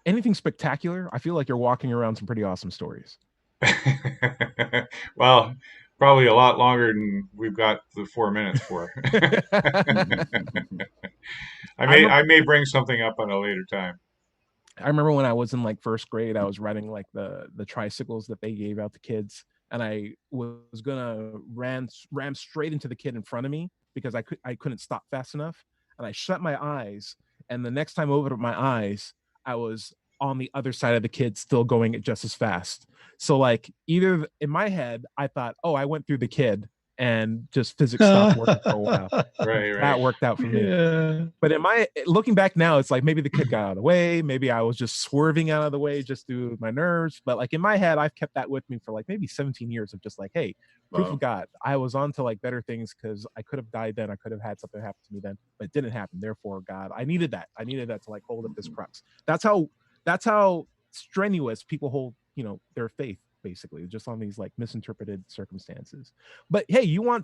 anything spectacular? I feel like you're walking around some pretty awesome stories. Well, probably a lot longer than we've got the 4 minutes for. I may bring something up on a later time. I remember when I was in like first grade, I was riding like the tricycles that they gave out to kids, and I was gonna ram straight into the kid in front of me because I couldn't stop fast enough, and I shut my eyes, and the next time I opened my eyes, I was on the other side of the kid, still going at just as fast. So like, either in my head, I thought, oh, I went through the kid, and just physics stopped working for a while. Right. That worked out for me. But looking back now, it's like maybe the kid got out of the way. Maybe I was just swerving out of the way just through my nerves. But like, in my head, I've kept that with me for like maybe 17 years of just like, hey, proof of God. I was on to like better things, because I could have died then. I could have had something happen to me then, but it didn't happen. Therefore, God, I needed that. I needed that to like hold up this crux. That's how strenuous people hold, you know, their faith, basically, just on these like misinterpreted circumstances. But hey, now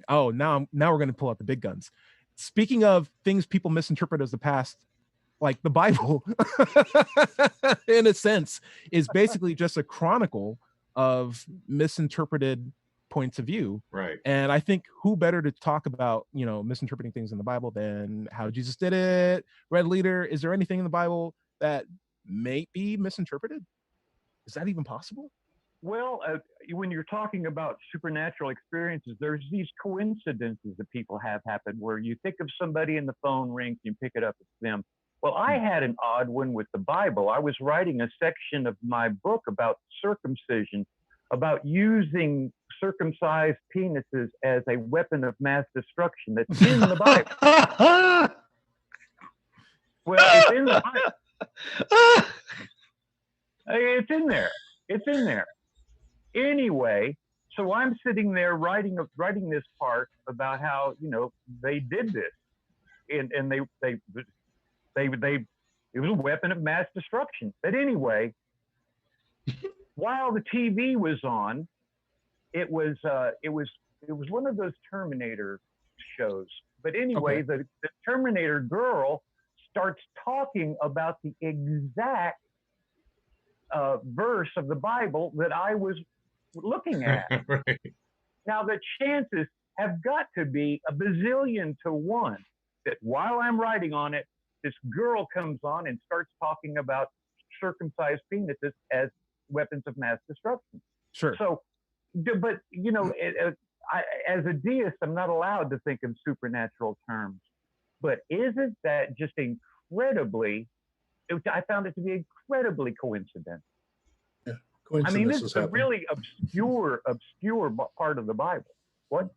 we're going to pull out the big guns. Speaking of things people misinterpret as the past, like the Bible, in a sense, is basically just a chronicle of misinterpreted points of view. Right. And I think who better to talk about, misinterpreting things in the Bible than how Jesus did it? Red Leader, is there anything in the Bible that may be misinterpreted? Is that even possible? Well, when you're talking about supernatural experiences, there's these coincidences that people have happen where you think of somebody and the phone rings, you pick it up, it's them. Well, I had an odd one with the Bible. I was writing a section of my book about circumcision, about using circumcised penises as a weapon of mass destruction that's in the Bible. Well, it's in the Bible. It's in there. It's in there. Anyway, so I'm sitting there writing this part about how they did this, and they it was a weapon of mass destruction. But anyway, while the TV was on, it was one of those Terminator shows. But anyway, the Terminator girl starts talking about the exact verse of the Bible that I was looking at. Right. Now, the chances have got to be a bazillion to one that while I'm writing on it, this girl comes on and starts talking about circumcised penises as weapons of mass destruction. Sure. So, but as a deist, I'm not allowed to think in supernatural terms. But isn't that just incredibly? I found it to be incredibly coincidental. I mean, this is a really obscure part of the Bible. What?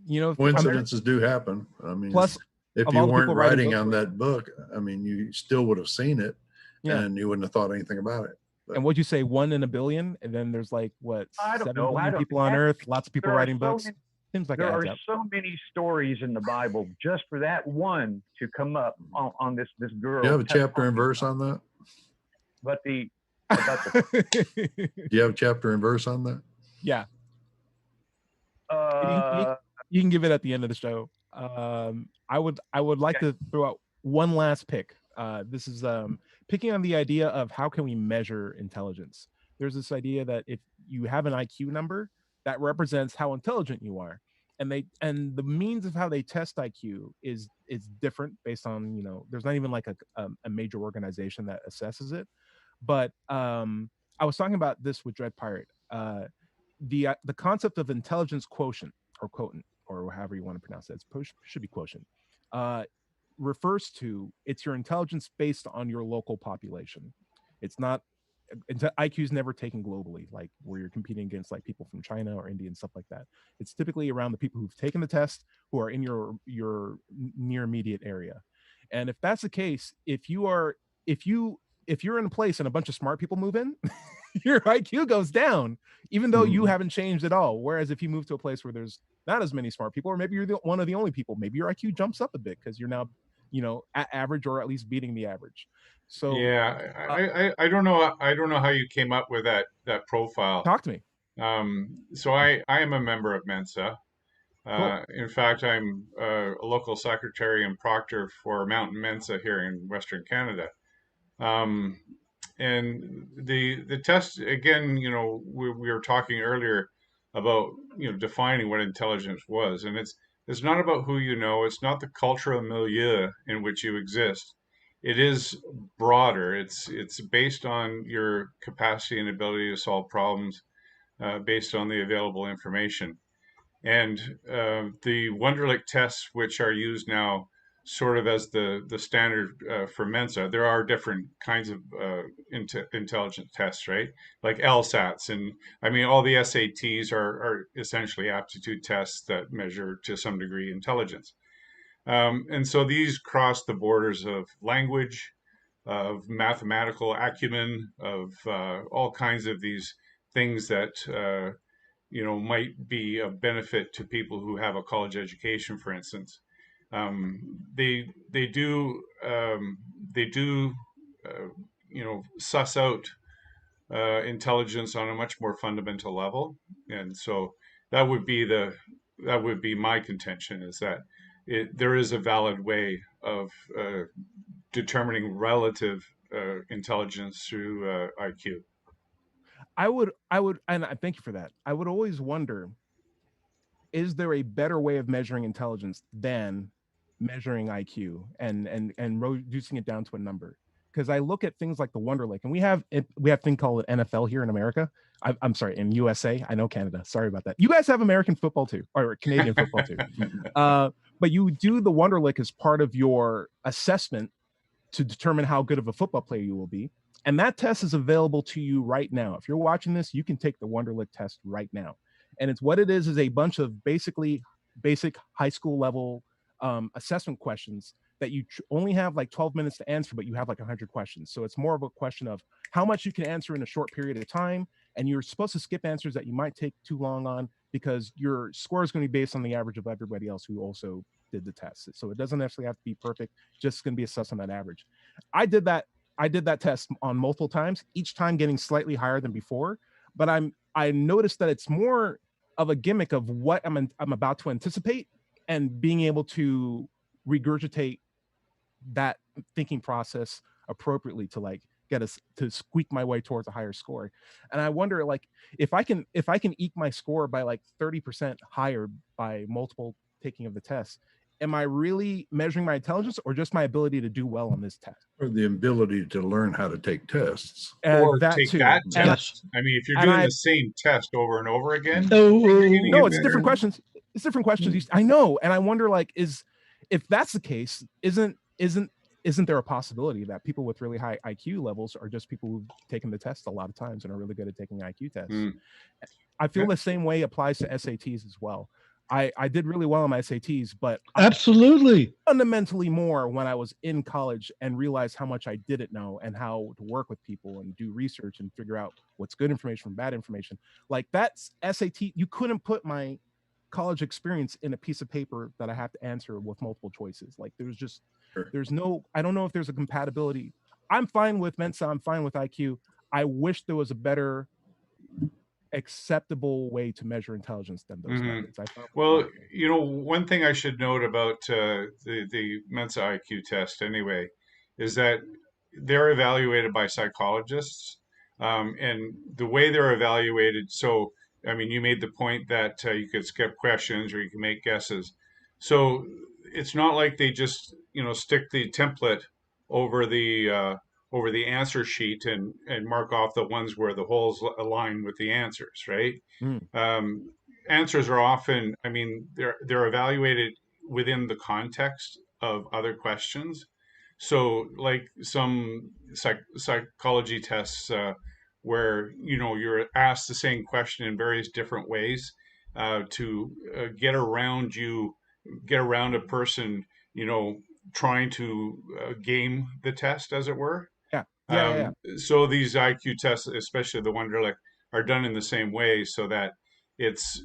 Coincidences do happen. I mean, plus, if you weren't writing on that book, I mean, you still would have seen it, and you wouldn't have thought anything about it. But, and what'd you say, 1 in a billion? And then there's like, what, 7 billion people on Earth? Lots of people writing books? Seems like there are so many stories in the Bible just for that one to come up on this girl. Do you have a chapter and verse on that? But do you have a chapter and verse on that? Yeah. You can give it at the end of the show. I would like to throw out one last pick. This is picking on the idea of how can we measure intelligence. There's this idea that if you have an IQ number, that represents how intelligent you are. And the means of how they test IQ is different based on, there's not even like a major organization that assesses it. But I was talking about this with Dread Pirate. The concept of intelligence quotient or quotient, or however you want to pronounce it, it should be quotient, refers to it's your intelligence based on your local population. It's not IQ is never taken globally, like where you're competing against like people from China or India and stuff like that. It's typically around the people who've taken the test who are in your near immediate area. And if that's the case, if you're in a place and a bunch of smart people move in, your IQ goes down, even though you haven't changed at all. Whereas if you move to a place where there's not as many smart people, or maybe you're one of the only people, maybe your IQ jumps up a bit because you're now, at average or at least beating the average. So yeah, I don't know. I don't know how you came up with that profile. Talk to me. So I am a member of Mensa. Cool. In fact, I'm a local secretary and proctor for Mountain Mensa here in Western Canada. And the test again, we were talking earlier about defining what intelligence was, and it's not about who you know. It's not the cultural milieu in which you exist. It is broader. It's based on your capacity and ability to solve problems based on the available information. And the Wonderlic tests, which are used now sort of as the standard for Mensa, there are different kinds of intelligence tests, right? Like LSATs. And I mean, all the SATs are essentially aptitude tests that measure to some degree intelligence. And so these cross the borders of language, of mathematical acumen, of all kinds of these things that might be of benefit to people who have a college education, for instance. They do suss out intelligence on a much more fundamental level, and so that would be my contention, is that there is a valid way of determining relative intelligence through IQ. I would, and I thank you for that. I would always wonder is there a better way of measuring intelligence than measuring IQ and reducing it down to a number? Because I look at things like the Wonderlic, and we have a thing called NFL here in America. I'm sorry, in USA. I know Canada. Sorry about that. You guys have American football too, or Canadian football too. But you do the Wonderlic as part of your assessment to determine how good of a football player you will be. And that test is available to you right now. If you're watching this, you can take the Wonderlic test right now. And it's what it is a bunch of basically basic high school level assessment questions that you only have like 12 minutes to answer, but you have like 100 questions. So it's more of a question of how much you can answer in a short period of time. And you're supposed to skip answers that you might take too long on, because your score is going to be based on the average of everybody else who also did the test. So it doesn't necessarily have to be perfect, just going to be assessed on that average. I did that test on multiple times, each time getting slightly higher than before. But I noticed that it's more of a gimmick of what I'm about to anticipate, and being able to regurgitate that thinking process appropriately to like get us to squeak my way towards a higher score. And I wonder, like, if I can eke my score by like 30% higher by multiple taking of the test, am I really measuring my intelligence, or just my ability to do well on this test? Or the ability to learn how to take tests. Or That take too. that And test. I mean, if you're doing the same test over and over again, no, it's different questions. It's different questions. I know, and I wonder, like, if that's the case, isn't there a possibility that people with really high IQ levels are just people who've taken the test a lot of times and are really good at taking IQ tests? I feel the same way applies to SATs as well. I did really well on my SATs, but absolutely fundamentally more when I was in college and realized how much I didn't know, and how to work with people and do research and figure out what's good information from bad information. Like, that's SAT. You couldn't put my college experience in a piece of paper that I have to answer with multiple choices. Like, there's no, I don't know if there's a compatibility. I'm fine with Mensa. I'm fine with IQ. I wish there was a better acceptable way to measure intelligence than those methods. Well, you know, one thing I should note about the Mensa IQ test, anyway, is that they're evaluated by psychologists, and the way they're evaluated. So, I mean, you made the point that you could skip questions or you can make guesses. So it's not like they just, you know, stick the template over the answer sheet and mark off the ones where the holes align with the answers, right? Answers are often, I mean, they're evaluated within the context of other questions. So, like some psychology tests, where, you know, you're asked the same question in various different ways to get around a person, you know, trying to game the test, as it were. Yeah. So these IQ tests, especially the Wonderlic, are done in the same way, so that it's,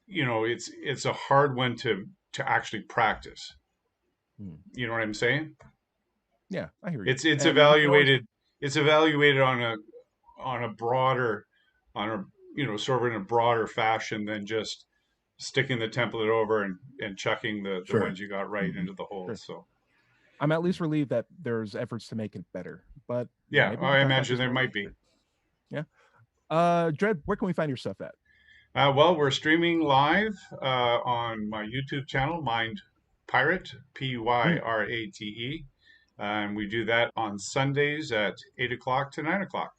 you know, it's a hard one to actually practice. You know what I'm saying? Yeah, I hear you. It's evaluated. It's evaluated on a broader, you know, sort of in a broader fashion than just sticking the template over and chucking the ones you got right into the holes. So I'm at least relieved that there's efforts to make it better. But yeah, I imagine there might be. Yeah. Dred, where can we find your stuff at? Well, we're streaming live on my YouTube channel, Mind Pirate, Pyrate. And we do that on Sundays at 8 o'clock to 9 o'clock.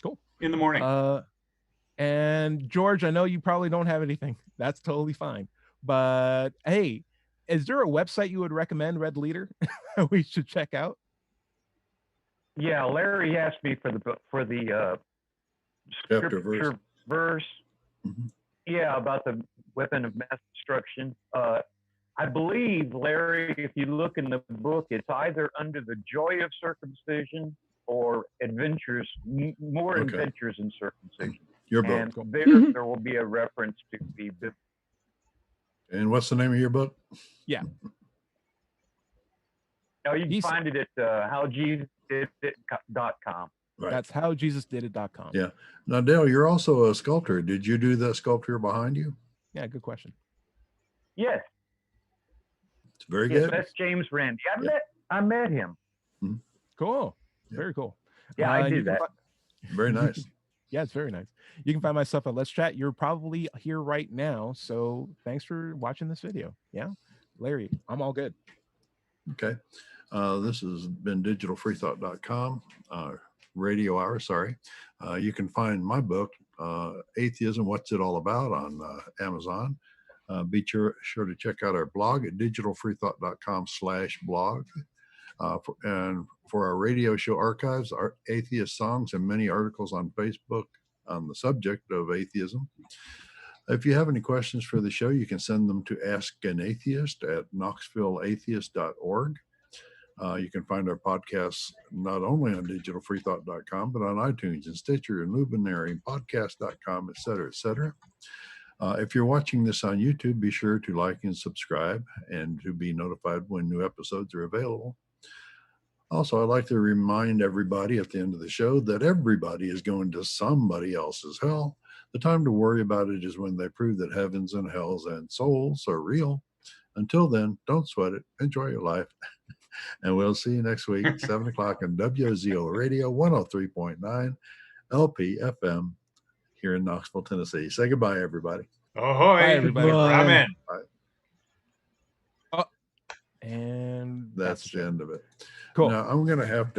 Cool. In the morning. And George, I know you probably don't have anything. That's totally fine. But hey, is there a website you would recommend, Red Leader, we should check out? Yeah, Larry asked me for the scripture verse. Yeah, about the weapon of mass destruction. I believe, Larry, if you look in the book, it's either under the joy of circumcision or adventures, more adventures in circumcision. Your book. And there will be a reference to the biblical. And what's the name of your book? Yeah. No, you can find it at howjesusdidit.com. Right. That's howjesusdidit.com. Yeah. Now, Dale, you're also a sculptor. Did you do that sculpture behind you? Yeah, good question. Yes. It's very good. That's James Randi. I met him. Cool. Very cool. Yeah, I did that. Very nice. Yeah, it's very nice. You can find my stuff at Let's Chat. You're probably here right now, so thanks for watching this video. Yeah, Larry, I'm all good. Okay. This has been digitalfreethought.com, radio hour, sorry. You can find my book, Atheism, What's It All About, on Amazon. Be sure to check out our blog at digitalfreethought.com/blog. And for our radio show archives, our atheist songs, and many articles on Facebook on the subject of atheism. If you have any questions for the show, you can send them to askanatheist@knoxvilleatheist.org. You can find our podcasts not only on digitalfreethought.com, but on iTunes and Stitcher and Luminary and podcast.com, et cetera, et cetera. If you're watching this on YouTube, be sure to like and subscribe and to be notified when new episodes are available. Also, I'd like to remind everybody at the end of the show that everybody is going to somebody else's hell. The time to worry about it is when they prove that heavens and hells and souls are real. Until then, don't sweat it. Enjoy your life. And we'll see you next week, 7 o'clock on WZO Radio 103.9 LPFM here in Knoxville, Tennessee. Say goodbye, everybody. Ahoy. Bye, everybody. Ramen. Bye. Oh, and That's the end of it. Cool. Now, I'm going to have to